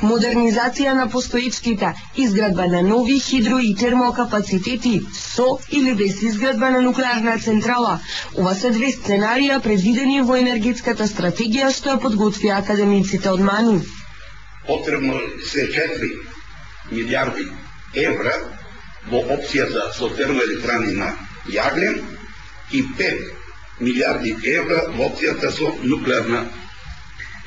модернизација на постоечките, изградба на нови хидро и термокапацитети, со или без изградба на нуклеарна централа. Ова се две сценарија предвидени во енергетската стратегија што ја подготвија академиците од МАНУ. Потребно се 4 милиарди евра во опцијата со термоелектрани на јаглен и 5 милиарди евра во опцијата со нуклеарна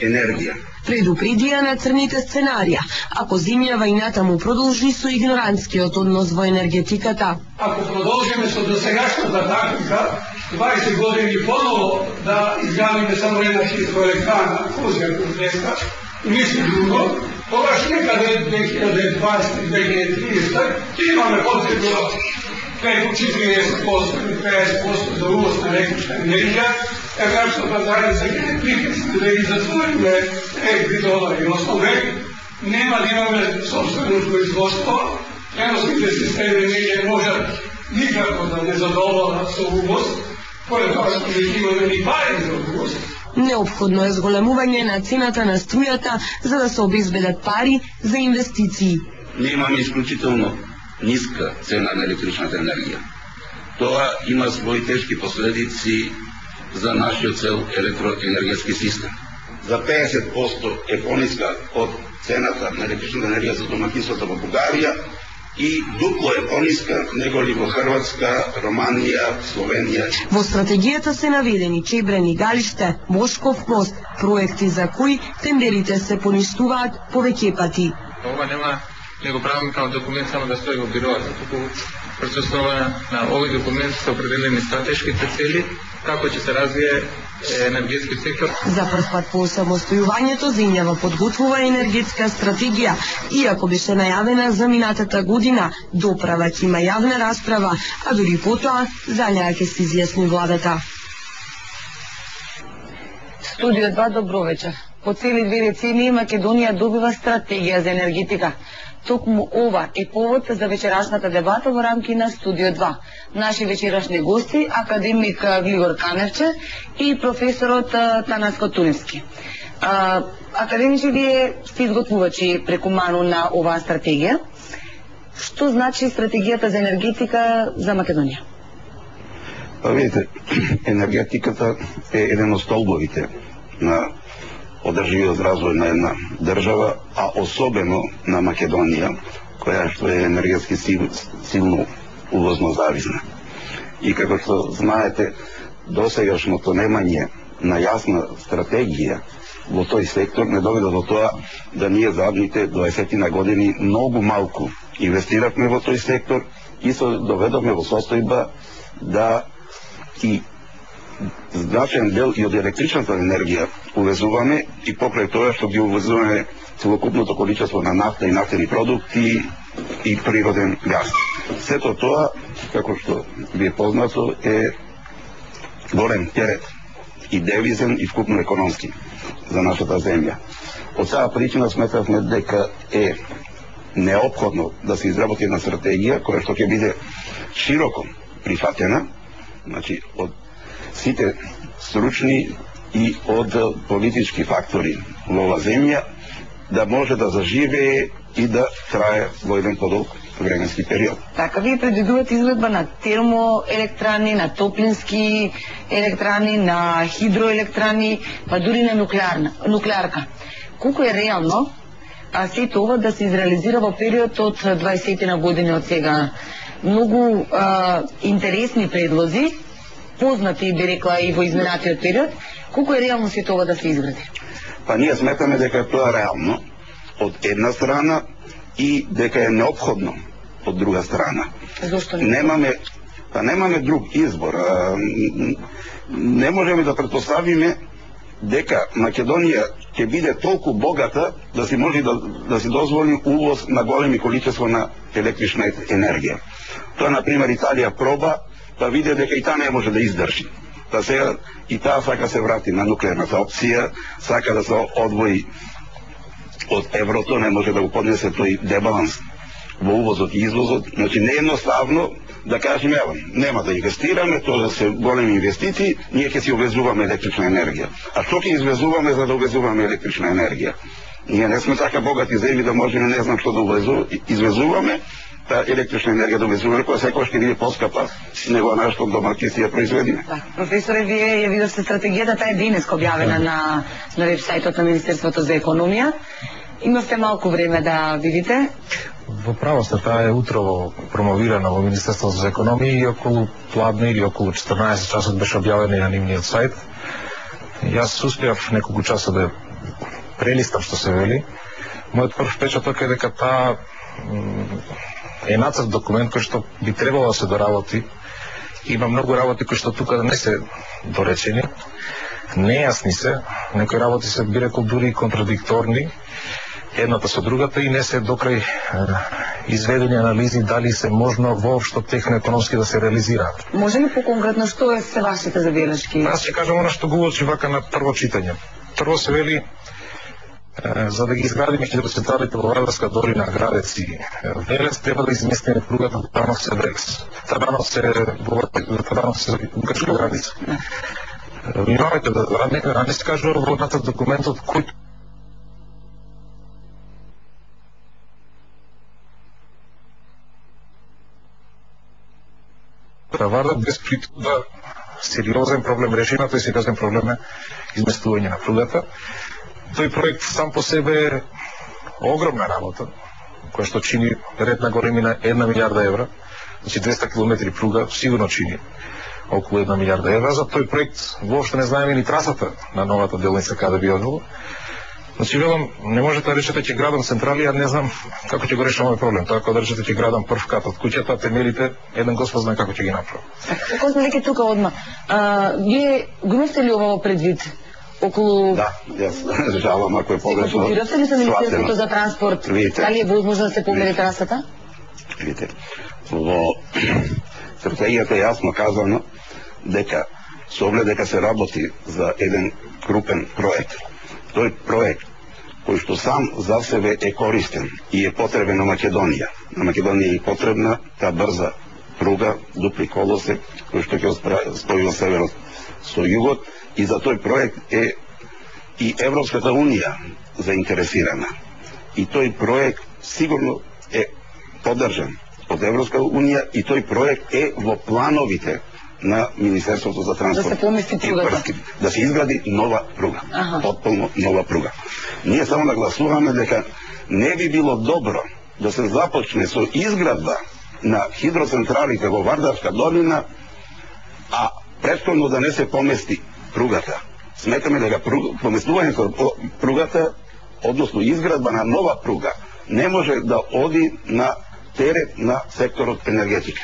енергија. Предупредија на црните сценарија, ако земјава и натаму продолжи со игнорантскиот однос во енергетиката. Ако продолжиме со досегашната тактика, 20 години поново да изградиме само една хидроелектрана, Кузија комплекса, и ништо друго, тогаш некаде 2020-2030 ќе имаме потребно преку 40% или 50% за увоз на електрична енергија, така што пазарот ќе ги притисне да ги затвориме $3 и основе, нема да имаме собствено производство, преносните системи не можат никако да не задоволат со увоз, поради тоа што не имаме ни пари за увоз. Неопходно е зголемување на цената на струјата за да се обезбедат пари за инвестиции. Ние имаме исклучително ниска цена на електричната енергија. Тоа има своји тешки последици за нашиот цел електроенергетски систем. За 50% е пониска од цената на електричната енергија за домакинствата во Бугарија и дупло е пониска неголи во Хрватска, Романија, Словенија. Во стратегијата се наведени Чебрени галиште, Бошков мост, проекти за кои тендерите се поништуваат повеќе пати. Ова нема него правим како документ само да стои во бюроата, туку врз основа на овој документ се определени стратешките цели, како ќе се развие енергетски сектор. За прв пат по самостојувањето земјава подготвува енергетска стратегија, иако беше најавена за минатата година, доправа ќе има јавна расправа, а дури потоа за неа ќе се изјасни владата. Студио 2, добро вечер. По цели 2 децении Македонија добива стратегија за енергетика. Токму ова е повод за вечерашната дебата во рамки на Студио 2. Наши вечерашни гости, академик Глигор Каневче и професорот Танас Котуневски. Академичи, вие сте изготвувачи преку МАНУ на оваа стратегија. Што значи стратегијата за енергетика за Македонија? Видите, енергетиката е еден од столбовите на одрживиот развој на една држава, а особено на Македонија, која што е енергетски силно увозно зависна. И како што знаете, досегашното немање на јасна стратегија во тој сектор не доведе до тоа да ние задните 20 години многу малку инвестиравме во тој сектор и се доведовме во состојба да и значаен дел и од електричната енергија увезуваме и покрај тоа што ги увезуваме целокупното количество на нафта и нафтени продукти и природен газ. Сето тоа, како што ви е познато, е голем терет и девизен и вкупно економски за нашата земја. Од таа причина сметавме дека е неопходно да се изработи една стратегија која што ќе биде широко прифатена, значи од сите стручни и од политички фактори во оваа земја, да може да заживее и да трае во еден подолг временски период. Така, вие предвидувате изградба на термоелектрани, на топлински електрани, на хидроелектрани, па дури на нуклеарка. Колку е реално сето ова да се изреализира во период од 20 години од сега? Многу интересни предлози, познати, би рекла, и во изминатиот период. Колку е реално сето ова да се изгради? Па ние сметаме дека тоа е реално од една страна и дека е неопходно од друга страна. Зошто не? Немаме друг избор. Не можеме да претпоставиме дека Македонија ќе биде толку богата да си може да си дозволи увоз на големи количества на електрична енергија. Тоа, например, Италија проба, па виде дека и таа не може да издржи. Та сега и таа сака се врати на нуклеарната опција, сака да се одвои од еврото, не може да го поднесе тој дебаланс во увозот и извозот. Значи не е едноставно да кажеме, ева, нема да инвестираме, тоа да се големи инвестиции, ние ќе си увезуваме електрична енергија. А што ќе извезуваме за да увезуваме електрична енергија? Ние не сме така богати земји да можеме не знам што да извезуваме, та електрична енергија да увезуваме, која секој ќе биде поскапа него нашето домакинство ја произведиме. Да. Професоре, вие ја видовте стратегијата, таа е денеска објавена на вебсајтот на Министерството за економија. Имавте малку време да видите. Во право сте, таа е утрово промовирана во Министерството за економија и околу пладне или околу 14 часот беше објавена и на нивниот сајт. Јас успеав неколку часа да прелистам што се вели. Мојот прв впечаток е дека таа е нацрт документ кој што би требало да се доработи. Има многу работи кои што тука не се доречени, нејасни се, некои работи се би рекол дури контрадикторни едната со другата и не се докрај изведени анализи дали се можно воопшто техно-економски да се реализираат. Може ли по-конкретно што е се вашите забелешки? Аз ќе кажам она што го уочи вака на прво читање. Прво се вели за да ги изградиме хидроцентралите во Вардарска долина, Градец и Велес, треба да изместиме пругата до Табановци-Брекс. Табановци Грчка граница. Внимавајте да не се кажува во нацрт документот кој Вардар без притуда сериозен проблем решена, тој сериозен проблем е изместување на пругата. Тој проект сам по себе е огромна работа, која што чини ред на големина 1 милиарда евра, значи 200 километри пруга сигурно чини околу 1 милиарда евра. За тој проект воопшто не знаеме ни трасата на новата делница каде би одела. Значи, велам, не можете да речете ќе градам централи, ја не знам како ќе го решам овој проблем. Тоа ако да речете ќе градам прв кат од куќата, темелите, еден Господ знае како ќе ги направи. Како сме веќе тука одма, вие го имавте ли ово предвид? Околу... Да, јас жалам ако е погрешно. Консултиравте ли со Министерството за транспорт? Дали е возможно да се помери трасата? Видите, во стратегијата е јасно казано дека со оглед дека се работи за еден крупен проект. Тој проект кој што сам за себе е користен и е потребен на Македонија. На Македонија е потребна таа брза пруга, дупли колосек, кој што ќе спојува северот со југот, и за тој проект е и Европската унија заинтересирана. И тој проект сигурно е поддржан од Европска унија и тој проект е во плановите на Министерството за транспорт. Да се помести пругата. Да се изгради нова пруга. Потполно нова пруга. Ние само нагласуваме дека не би било добро да се започне со изградба на хидроцентралите во Вардарска долина, а претходно да не се помести пругата. Сметаме дека поместувањето пругата, односно изградба на нова пруга, не може да оди на терет на секторот енергетика.